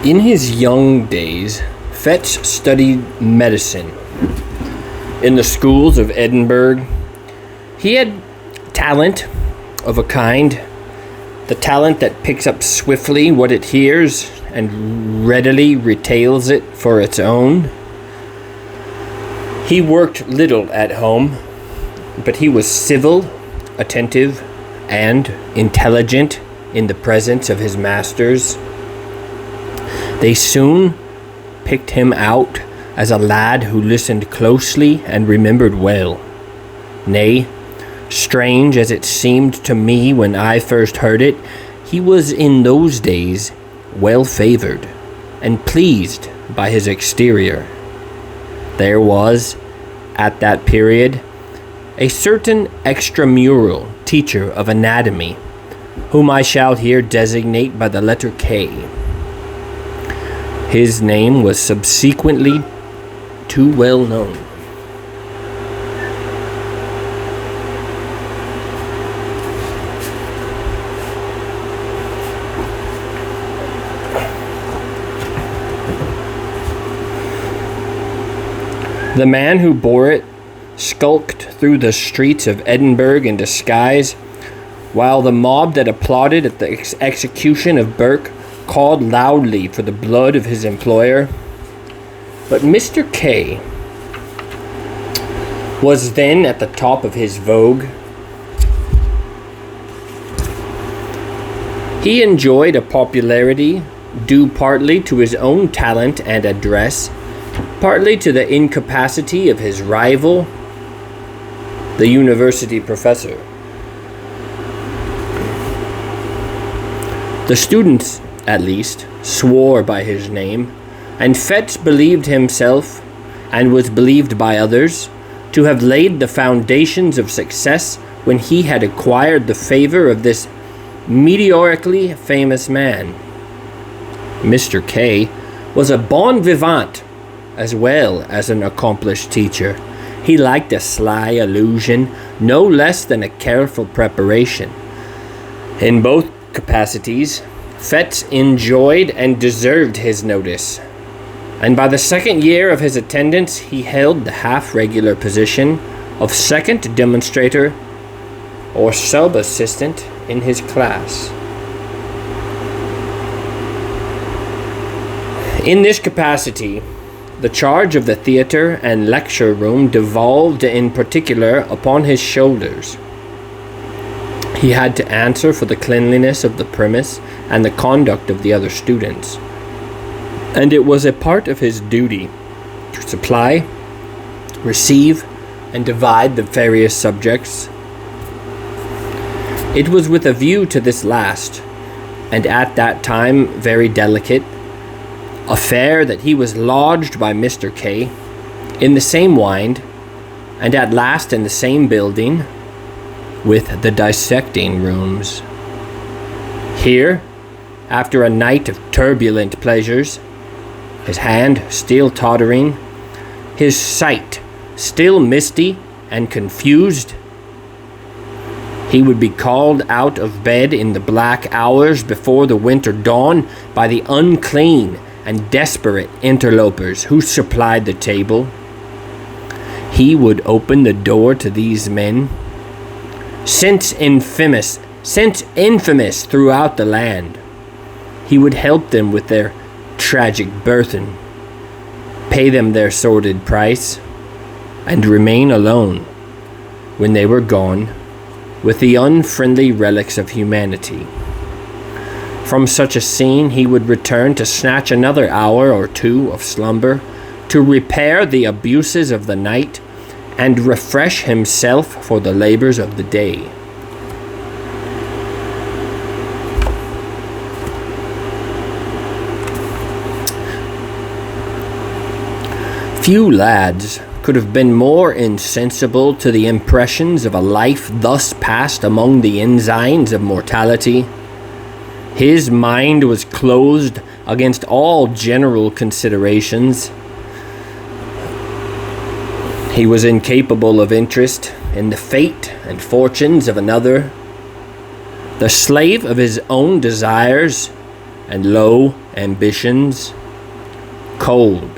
In his young days, Fetch studied medicine in the schools of Edinburgh. He had talent of a kind, the talent that picks up swiftly what it hears and readily retails it for its own. He worked little at home, but he was civil, attentive, and intelligent in the presence of his masters. They soon picked him out as a lad who listened closely and remembered well. Nay, strange as it seemed to me when I first heard it, he was in those days well favored and pleased by his exterior. There was, at that period, a certain extramural teacher of anatomy, whom I shall here designate by the letter K. His name was subsequently too well known. The man who bore it skulked through the streets of Edinburgh in disguise, while the mob that applauded at the execution of Burke called loudly for the blood of his employer. But Mr. K was then at the top of his vogue. He enjoyed a popularity due partly to his own talent and address, partly to the incapacity of his rival, the university professor. The students, at least, swore by his name, and Fetch believed himself, and was believed by others, to have laid the foundations of success when he had acquired the favor of this meteorically famous man. Mr. K was a bon vivant as well as an accomplished teacher. He liked a sly allusion no less than a careful preparation. In both capacities, Fetch enjoyed and deserved his notice, and by the second year of his attendance he held the half-regular position of second demonstrator or sub-assistant in his class. In this capacity, the charge of the theatre and lecture room devolved in particular upon his shoulders. He had to answer for the cleanliness of the premise and the conduct of the other students, and it was a part of his duty to supply, receive, and divide the various subjects. It was with a view to this last, and at that time very delicate, affair that he was lodged by Mr. K in the same wind, and at last in the same building, with the dissecting rooms. Here, after a night of turbulent pleasures, his hand still tottering, his sight still misty and confused, he would be called out of bed in the black hours before the winter dawn by the unclean and desperate interlopers who supplied the table. He would open the door to these men, since infamous throughout the land. He would help them with their tragic burthen, pay them their sordid price, and remain alone, when they were gone, with the unfriendly relics of humanity. From such a scene he would return to snatch another hour or two of slumber, to repair the abuses of the night, and refresh himself for the labors of the day. Few lads could have been more insensible to the impressions of a life thus passed among the ensigns of mortality. His mind was closed against all general considerations. He was incapable of interest in the fate and fortunes of another, the slave of his own desires, and lo, ambitions. Cold,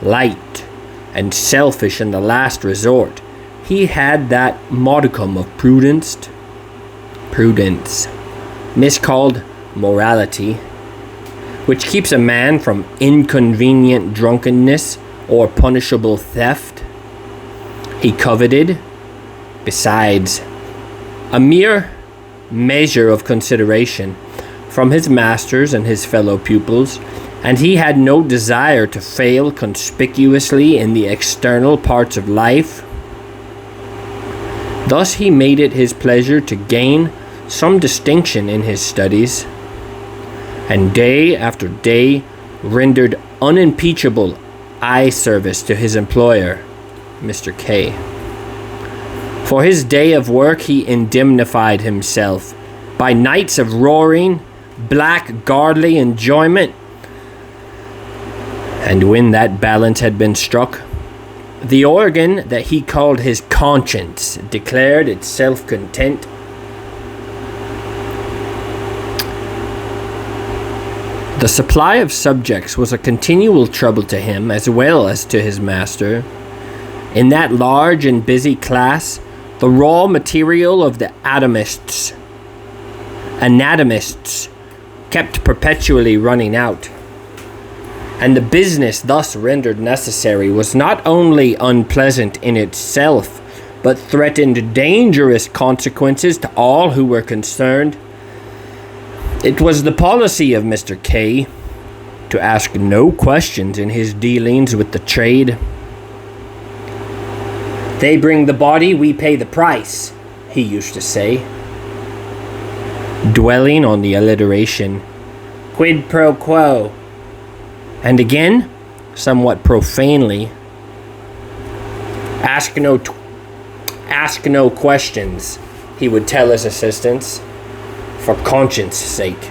light, and selfish in the last resort, he had that modicum of prudence, miscalled morality, which keeps a man from inconvenient drunkenness or punishable theft. He coveted, besides, a mere measure of consideration from his masters and his fellow pupils, and he had no desire to fail conspicuously in the external parts of life. Thus he made it his pleasure to gain some distinction in his studies, and day after day rendered unimpeachable eye service to his employer, Mr. K. For his day of work he indemnified himself by nights of roaring, blackguardly enjoyment. And when that balance had been struck, the organ that he called his conscience declared its self-content. The supply of subjects was a continual trouble to him as well as to his master. In that large and busy class, the raw material of the anatomists kept perpetually running out, and the business thus rendered necessary was not only unpleasant in itself, but threatened dangerous consequences to all who were concerned. It was the policy of Mr. K to ask no questions in his dealings with the trade. "They bring the body, we pay the price," he used to say, dwelling on the alliteration quid pro quo. And again, somewhat profanely, ask no questions, he would tell his assistants, for conscience sake.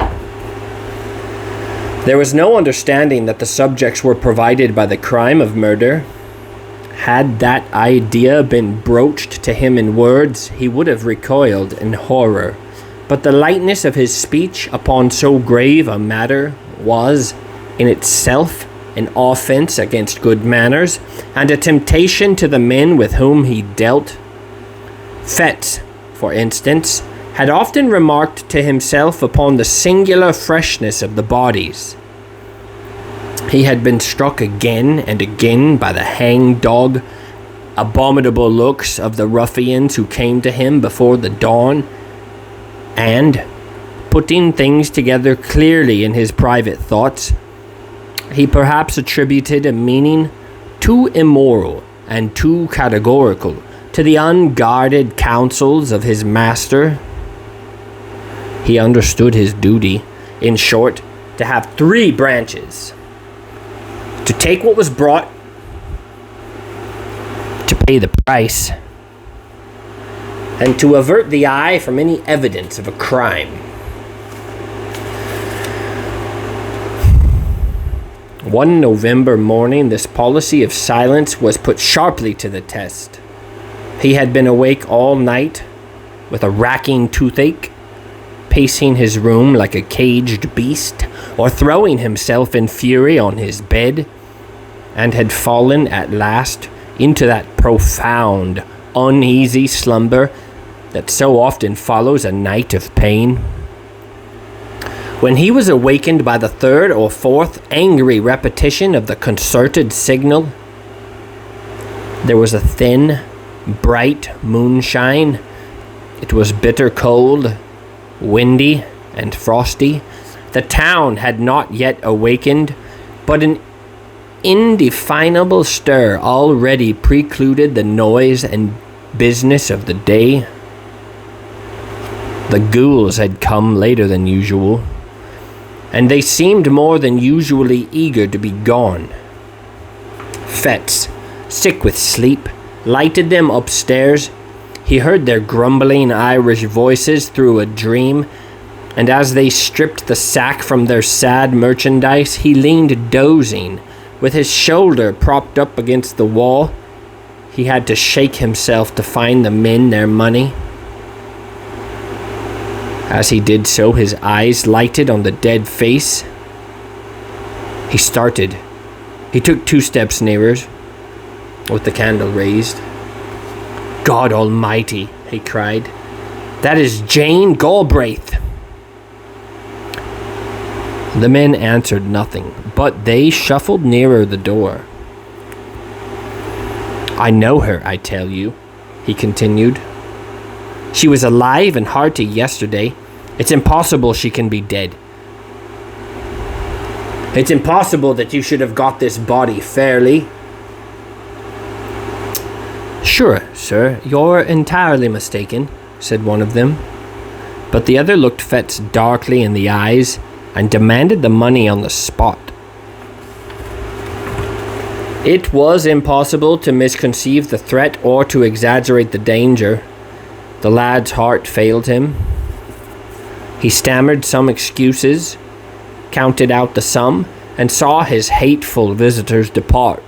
There was no understanding that the subjects were provided by the crime of murder. Had that idea been broached to him in words, he would have recoiled in horror. But the lightness of his speech upon so grave a matter was, in itself, an offense against good manners, and a temptation to the men with whom he dealt. Fetz, for instance, had often remarked to himself upon the singular freshness of the bodies. He had been struck again and again by the hang-dog, abominable looks of the ruffians who came to him before the dawn, and, putting things together clearly in his private thoughts, he perhaps attributed a meaning too immoral and too categorical to the unguarded counsels of his master. He understood his duty, in short, to have three branches: to take what was brought, to pay the price, and to avert the eye from any evidence of a crime. One November morning, this policy of silence was put sharply to the test. He had been awake all night with a racking toothache, pacing his room like a caged beast, or throwing himself in fury on his bed, and had fallen at last into that profound, uneasy slumber that so often follows a night of pain. When he was awakened by the third or fourth angry repetition of the concerted signal, there was a thin, bright moonshine. It was bitter cold, windy, and frosty. The town had not yet awakened, but an indefinable stir already precluded the noise and business of the day. The ghouls had come later than usual, and they seemed more than usually eager to be gone. Fetz, sick with sleep, lighted them upstairs. He heard their grumbling Irish voices through a dream, and as they stripped the sack from their sad merchandise, he leaned dozing, with his shoulder propped up against the wall. He had to shake himself to find the men their money. As he did so, his eyes lighted on the dead face, He started. He took 2 steps nearer, with the candle raised. "God Almighty," he cried. "That is Jane Galbraith." The men answered nothing, but they shuffled nearer the door. "I know her, I tell you," he continued. "She was alive and hearty yesterday. It's impossible she can be dead. It's impossible that you should have got this body fairly." "Sure, sir, you're entirely mistaken," said one of them. But the other looked Fetz darkly in the eyes and demanded the money on the spot. It was impossible to misconceive the threat or to exaggerate the danger. The lad's heart failed him. He stammered some excuses, counted out the sum, and saw his hateful visitors depart.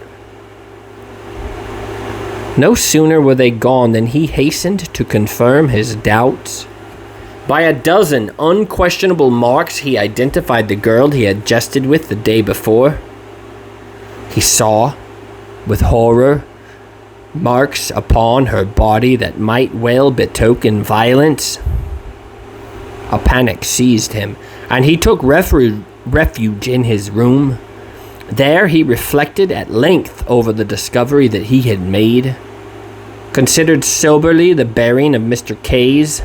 No sooner were they gone than he hastened to confirm his doubts. By a dozen unquestionable marks, he identified the girl he had jested with the day before. He saw, with horror, marks upon her body that might well betoken violence. A panic seized him, and he took refuge in his room. There he reflected at length over the discovery that he had made, considered soberly the bearing of Mr. K's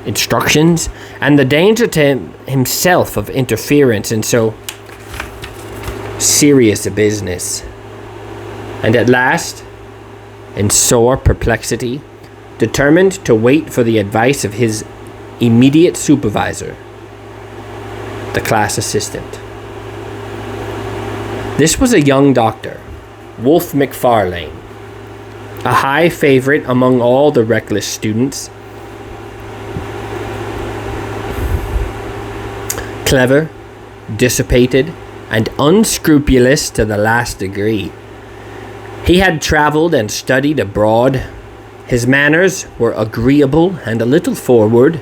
instructions, and the danger to himself of interference in so serious a business. And at last, in sore perplexity, determined to wait for the advice of his immediate supervisor, the class assistant. This was a young doctor, Wolfe McFarlane, a high favorite among all the reckless students. Clever, dissipated, and unscrupulous to the last degree. He had traveled and studied abroad. His manners were agreeable and a little forward.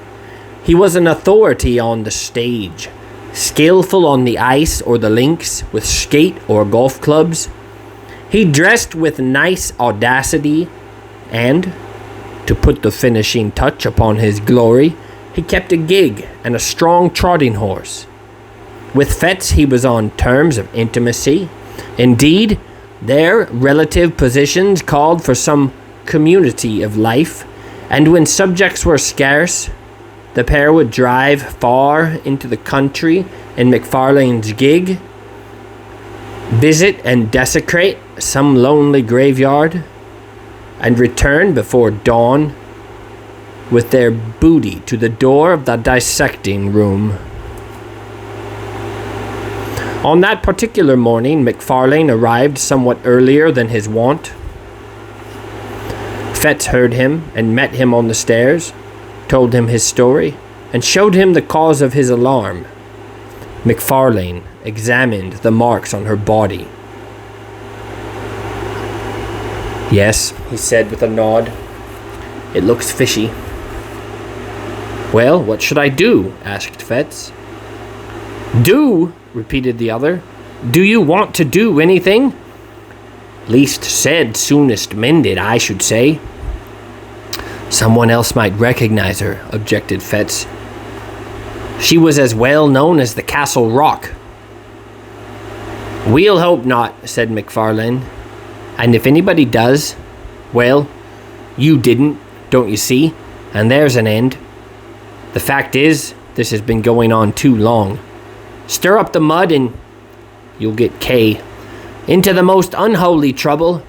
He was an authority on the stage, skillful on the ice or the links with skate or golf clubs. He dressed with nice audacity, and, to put the finishing touch upon his glory, he kept a gig and a strong trotting horse. With Fetz he was on terms of intimacy. Indeed, their relative positions called for some community of life, and when subjects were scarce, the pair would drive far into the country in McFarlane's gig, visit and desecrate some lonely graveyard, and return before dawn with their booty to the door of the dissecting room. On that particular morning, McFarlane arrived somewhat earlier than his wont. Fetz heard him and met him on the stairs, told him his story, and showed him the cause of his alarm. McFarlane examined the marks on her body. "Yes," he said with a nod. "It looks fishy." "Well, what should I do?" asked Fetz. "Do?" repeated the other. "Do you want to do anything?" "Least said, soonest mended, I should say." "Someone else might recognize her," objected Fetz. "She was as well known as the Castle Rock." "We'll hope not," said McFarlane. "And if anybody does, well, you didn't, don't you see? And there's an end. The fact is, this has been going on too long. Stir up the mud and you'll get K into the most unholy trouble.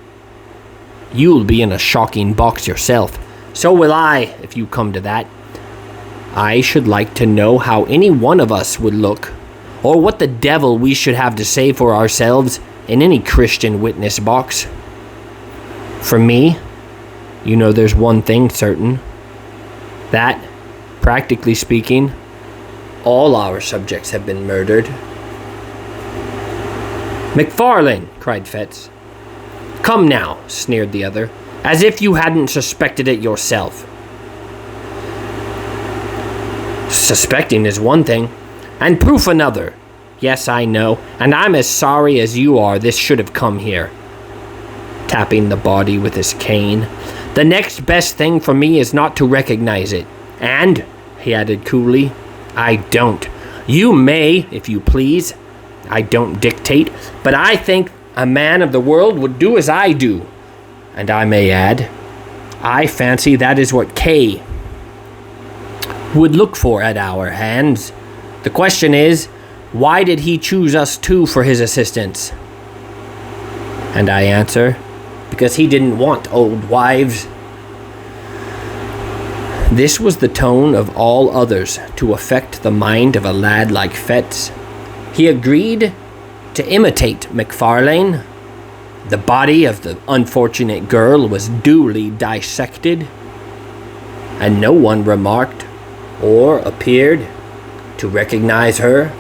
You'll be in a shocking box yourself. So will I, if you come to that. I should like to know how any one of us would look, or what the devil we should have to say for ourselves in any Christian witness box. For me, you know there's one thing certain. That, practically speaking, all our subjects have been murdered." "McFarlane!" cried Fetz. "Come now," sneered the other, "as if you hadn't suspected it yourself." "Suspecting is one thing, and proof another. Yes, I know, and I'm as sorry as you are this should have come here. Tapping the body with his cane. The next best thing for me is not to recognize it. And, he added coolly, I don't. You may, if you please. I don't dictate, but I think a man of the world would do as I do. And I may add, I fancy that is what Kay would look for at our hands. The question is, why did he choose us two for his assistants? And I answer, because he didn't want old wives. This was the tone of all others to affect the mind of a lad like Fetz. He agreed to imitate McFarlane. The body of the unfortunate girl was duly dissected, and no one remarked or appeared to recognize her